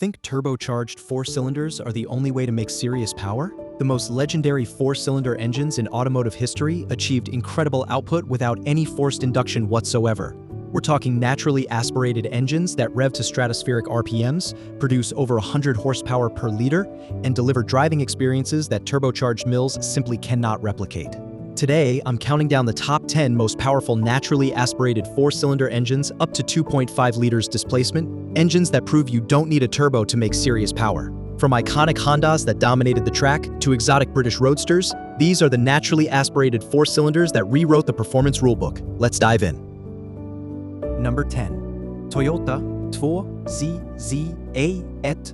think turbocharged four-cylinders are the only way to make serious power? The most legendary four-cylinder engines in automotive history achieved incredible output without any forced induction whatsoever. We're talking naturally aspirated engines that rev to stratospheric RPMs, produce over 100 horsepower per liter, and deliver driving experiences that turbocharged mills simply cannot replicate. Today, I'm counting down the top 10 most powerful naturally aspirated four-cylinder engines up to 2.5 liters displacement, engines that prove you don't need a turbo to make serious power. From iconic Hondas that dominated the track to exotic British roadsters, these are the naturally aspirated four-cylinders that rewrote the performance rulebook. Let's dive in. Number 10. Toyota 2ZZE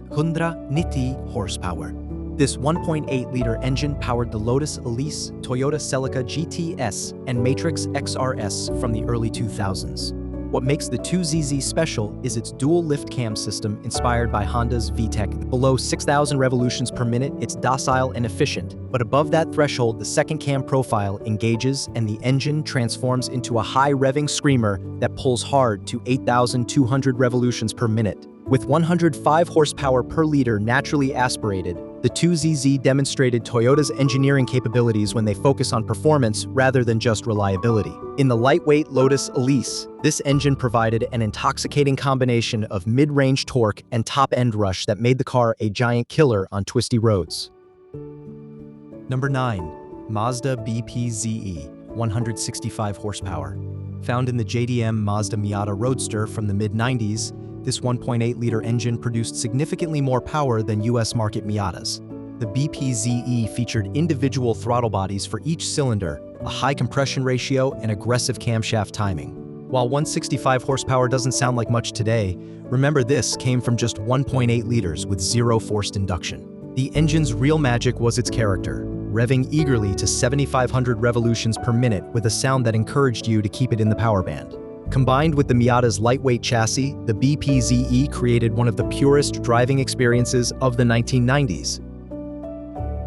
190 horsepower. This 1.8-liter engine powered the Lotus Elise, Toyota Celica GTS, and Matrix XRS from the early 2000s. What makes the 2ZZ special is its dual lift cam system inspired by Honda's VTEC. Below 6,000 revolutions per minute, it's docile and efficient, but above that threshold, the second cam profile engages and the engine transforms into a high-revving screamer that pulls hard to 8,200 revolutions per minute. With 105 horsepower per liter naturally aspirated, the 2ZZ demonstrated Toyota's engineering capabilities when they focus on performance rather than just reliability. In the lightweight Lotus Elise, this engine provided an intoxicating combination of mid-range torque and top-end rush that made the car a giant killer on twisty roads. Number 9. Mazda BP-ZE 165 horsepower. Found in the JDM Mazda Miata Roadster from the mid-90s, this 1.8-liter engine produced significantly more power than US market Miatas. The BP-ZE featured individual throttle bodies for each cylinder, a high compression ratio, and aggressive camshaft timing. While 165 horsepower doesn't sound like much today, remember this came from just 1.8 liters with zero forced induction. The engine's real magic was its character, revving eagerly to 7,500 revolutions per minute with a sound that encouraged you to keep it in the power band. Combined with the Miata's lightweight chassis, the BP-ZE created one of the purest driving experiences of the 1990s.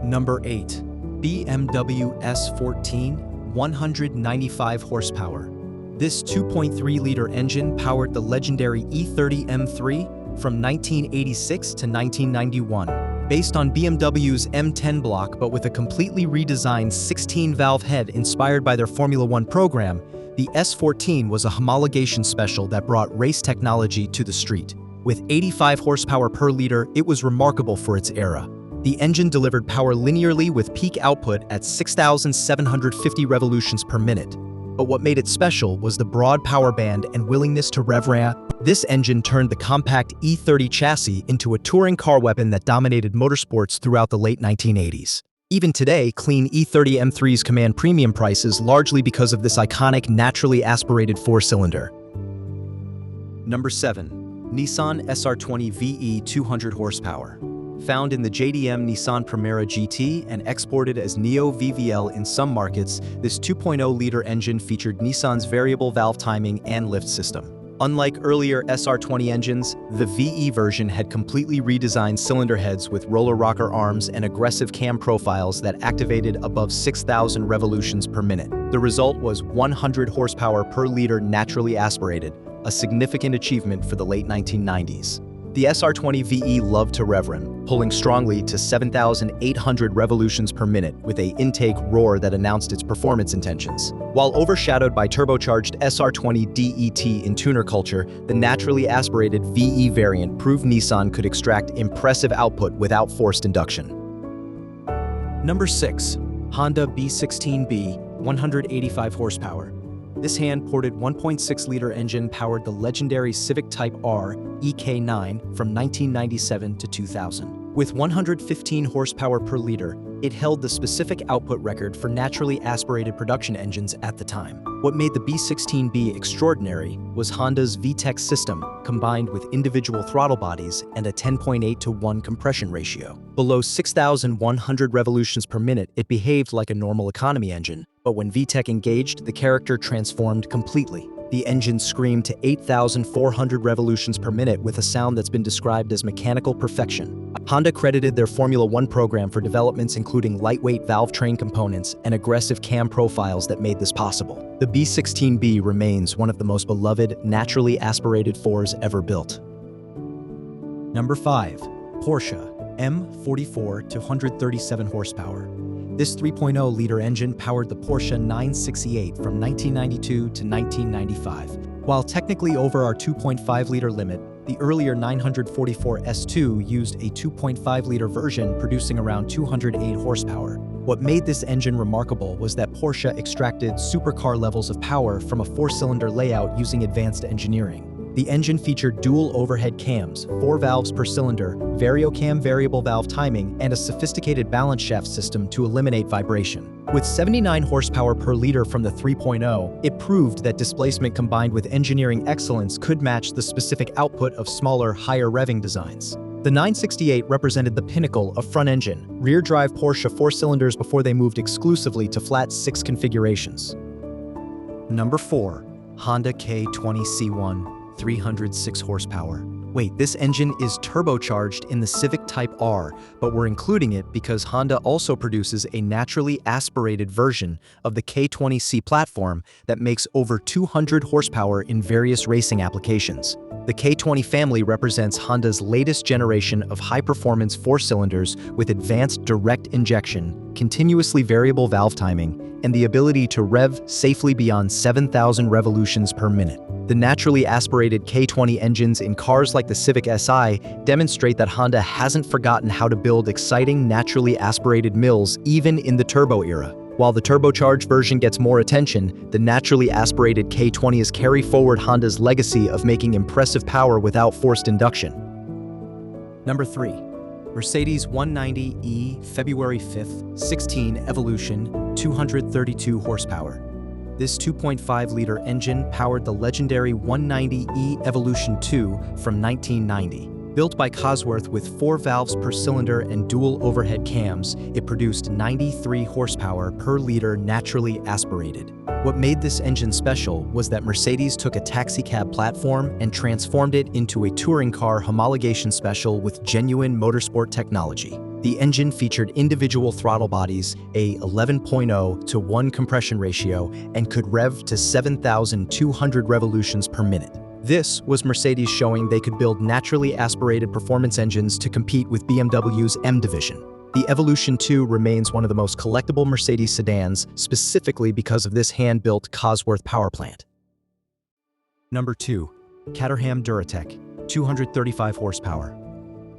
Number 8. BMW S14 195 horsepower. This 2.3-liter engine powered the legendary E30 M3 from 1986 to 1991. Based on BMW's M10 block but with a completely redesigned 16-valve head inspired by their Formula One program, the S14 was a homologation special that brought race technology to the street. With 85 horsepower per liter, it was remarkable for its era. The engine delivered power linearly with peak output at 6,750 revolutions per minute. But what made it special was the broad power band and willingness to rev. This engine turned the compact E30 chassis into a touring car weapon that dominated motorsports throughout the late 1980s. Even today, clean E30 M3s command premium prices largely because of this iconic naturally aspirated four-cylinder. Number 7. Nissan SR20VE 200 horsepower. Found in the JDM Nissan Primera GT and exported as Neo VVL in some markets, this 2.0-liter engine featured Nissan's variable valve timing and lift system. Unlike earlier SR20 engines, the VE version had completely redesigned cylinder heads with roller rocker arms and aggressive cam profiles that activated above 6,000 revolutions per minute. The result was 100 horsepower per liter naturally aspirated, a significant achievement for the late 1990s. The SR20VE loved to rev rim, pulling strongly to 7,800 revolutions per minute with an intake roar that announced its performance intentions. While overshadowed by turbocharged SR20 DET in tuner culture, the naturally aspirated VE variant proved Nissan could extract impressive output without forced induction. Number 6. Honda B16B 185 horsepower. This hand-ported 1.6-liter engine powered the legendary Civic Type R EK9 from 1997 to 2000. With 115 horsepower per liter, it held the specific output record for naturally aspirated production engines at the time. What made the B16B extraordinary was Honda's VTEC system, combined with individual throttle bodies and a 10.8:1 compression ratio. Below 6,100 revolutions per minute, it behaved like a normal economy engine, but when VTEC engaged, the character transformed completely. The engine screamed to 8,400 revolutions per minute with a sound that's been described as mechanical perfection. Honda credited their Formula One program for developments including lightweight valve train components and aggressive cam profiles that made this possible. The B16B remains one of the most beloved, naturally aspirated fours ever built. Number 5. Porsche M44 to 137 horsepower. This 3.0-liter engine powered the Porsche 968 from 1992 to 1995. While technically over our 2.5-liter limit, the earlier 944 S2 used a 2.5-liter version producing around 208 horsepower. What made this engine remarkable was that Porsche extracted supercar levels of power from a 4-cylinder layout using advanced engineering. The engine featured dual overhead cams, 4 valves per cylinder, variocam variable valve timing, and a sophisticated balance shaft system to eliminate vibration. With 79 horsepower per liter from the 3.0, it proved that displacement combined with engineering excellence could match the specific output of smaller, higher-revving designs. The 968 represented the pinnacle of front-engine, rear-drive Porsche 4-cylinders before they moved exclusively to flat 6 configurations. Number 4. Honda K20C1. 306 horsepower. Wait, this engine is turbocharged in the Civic Type R, but we're including it because Honda also produces a naturally aspirated version of the K20C platform that makes over 200 horsepower in various racing applications. The K20 family represents Honda's latest generation of high-performance 4-cylinders with advanced direct injection, continuously variable valve timing, and the ability to rev safely beyond 7,000 revolutions per minute. The naturally aspirated K20 engines in cars like the Civic Si demonstrate that Honda hasn't forgotten how to build exciting naturally aspirated mills even in the turbo era. While the turbocharged version gets more attention, the naturally aspirated K20s carry forward Honda's legacy of making impressive power without forced induction. Number 3. Mercedes 190E February 5th, 16 Evolution, 232 horsepower. This 2.5-liter engine powered the legendary 190E Evolution 2 from 1990. Built by Cosworth with 4 valves per cylinder and dual overhead cams, it produced 93 horsepower per liter naturally aspirated. What made this engine special was that Mercedes took a taxicab platform and transformed it into a touring car homologation special with genuine motorsport technology. The engine featured individual throttle bodies, a 11.0:1 compression ratio, and could rev to 7,200 revolutions per minute. This was Mercedes showing they could build naturally aspirated performance engines to compete with BMW's M division. The Evolution 2 remains one of the most collectible Mercedes sedans, specifically because of this hand-built Cosworth power plant. Number 2. Caterham Duratec, 235 horsepower.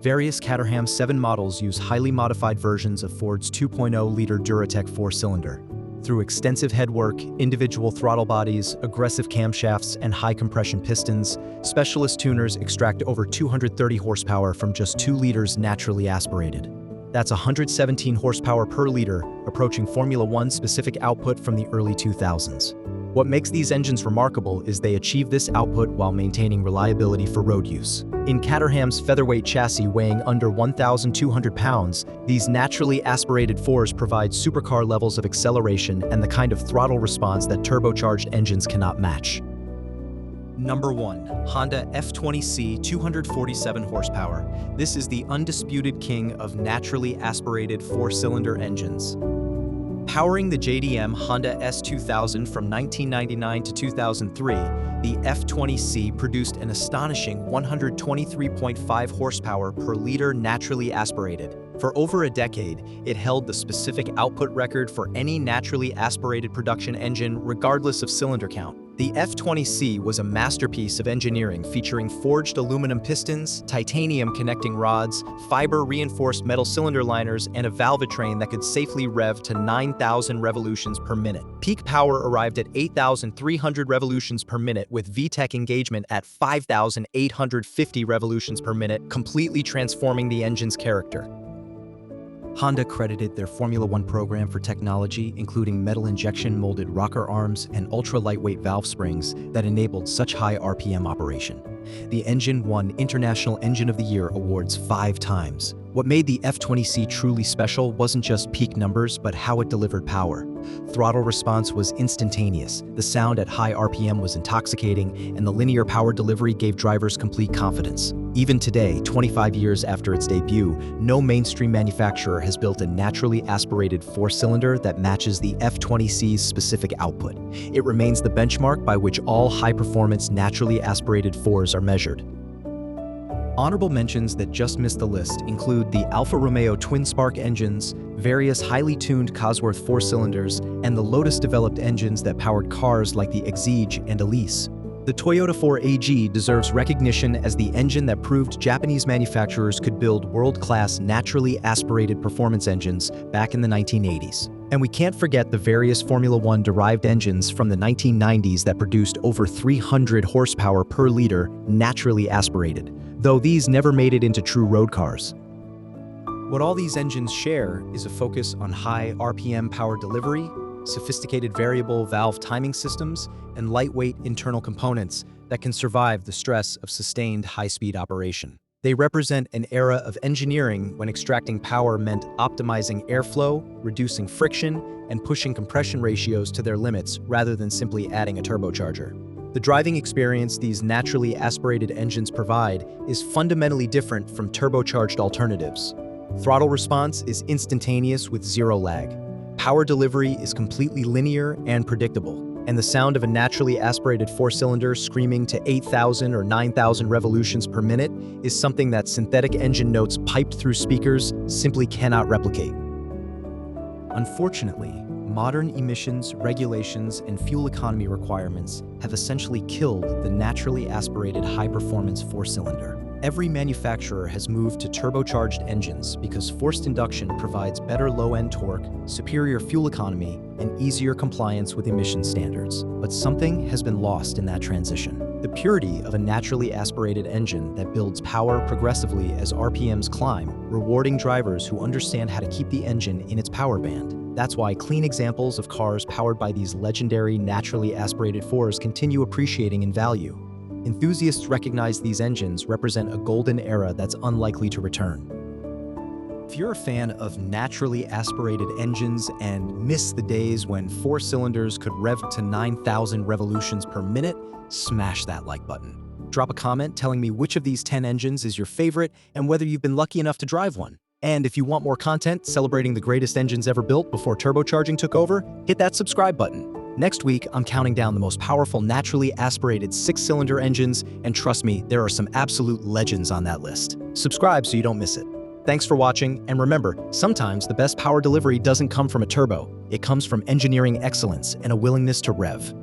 Various Caterham 7 models use highly modified versions of Ford's 2.0-liter Duratec 4-cylinder. Through extensive headwork, individual throttle bodies, aggressive camshafts, and high-compression pistons, specialist tuners extract over 230 horsepower from just 2 liters naturally aspirated. That's 117 horsepower per liter, approaching Formula One specific output from the early 2000s. What makes these engines remarkable is they achieve this output while maintaining reliability for road use. In Caterham's featherweight chassis weighing under 1,200 pounds, these naturally aspirated 4s provide supercar levels of acceleration and the kind of throttle response that turbocharged engines cannot match. Number 1. Honda F20C 247 horsepower. This is the undisputed king of naturally aspirated 4-cylinder engines. Powering the JDM Honda S2000 from 1999 to 2003, the F20C produced an astonishing 123.5 horsepower per liter naturally aspirated. For over a decade, it held the specific output record for any naturally aspirated production engine regardless of cylinder count. The F20C was a masterpiece of engineering featuring forged aluminum pistons, titanium connecting rods, fiber-reinforced metal cylinder liners, and a valvetrain that could safely rev to 9,000 revolutions per minute. Peak power arrived at 8,300 revolutions per minute with VTEC engagement at 5,850 revolutions per minute, completely transforming the engine's character. Honda credited their Formula One program for technology, including metal injection molded rocker arms and ultra-lightweight valve springs that enabled such high RPM operation. The engine won International Engine of the Year awards 5 times. What made the F20C truly special wasn't just peak numbers, but how it delivered power. Throttle response was instantaneous, the sound at high RPM was intoxicating, and the linear power delivery gave drivers complete confidence. Even today, 25 years after its debut, no mainstream manufacturer has built a naturally aspirated 4-cylinder that matches the F20C's specific output. It remains the benchmark by which all high-performance naturally aspirated 4s are measured. Honorable mentions that just missed the list include the Alfa Romeo twin-spark engines, various highly tuned Cosworth 4-cylinders, and the Lotus-developed engines that powered cars like the Exige and Elise. The Toyota 4AG deserves recognition as the engine that proved Japanese manufacturers could build world-class naturally aspirated performance engines back in the 1980s. And we can't forget the various Formula One derived engines from the 1990s that produced over 300 horsepower per liter naturally aspirated, though these never made it into true road cars. What all these engines share is a focus on high RPM power delivery, sophisticated variable valve timing systems, and lightweight internal components that can survive the stress of sustained high-speed operation. They represent an era of engineering when extracting power meant optimizing airflow, reducing friction, and pushing compression ratios to their limits rather than simply adding a turbocharger. The driving experience these naturally aspirated engines provide is fundamentally different from turbocharged alternatives. Throttle response is instantaneous with zero lag. Power delivery is completely linear and predictable, and the sound of a naturally aspirated 4-cylinder screaming to 8,000 or 9,000 revolutions per minute is something that synthetic engine notes piped through speakers simply cannot replicate. Unfortunately, modern emissions, regulations, and fuel economy requirements have essentially killed the naturally aspirated high-performance 4-cylinder. Every manufacturer has moved to turbocharged engines because forced induction provides better low-end torque, superior fuel economy, and easier compliance with emission standards. But something has been lost in that transition. The purity of a naturally aspirated engine that builds power progressively as RPMs climb, rewarding drivers who understand how to keep the engine in its power band. That's why clean examples of cars powered by these legendary naturally aspirated 4s continue appreciating in value. Enthusiasts recognize these engines represent a golden era that's unlikely to return. If you're a fan of naturally aspirated engines and miss the days when 4-cylinders could rev to 9,000 revolutions per minute, smash that like button. Drop a comment telling me which of these 10 engines is your favorite and whether you've been lucky enough to drive one. And if you want more content celebrating the greatest engines ever built before turbocharging took over, hit that subscribe button. Next week, I'm counting down the most powerful naturally aspirated 6-cylinder engines, and trust me, there are some absolute legends on that list. Subscribe so you don't miss it. Thanks for watching, and remember, sometimes the best power delivery doesn't come from a turbo. It comes from engineering excellence and a willingness to rev.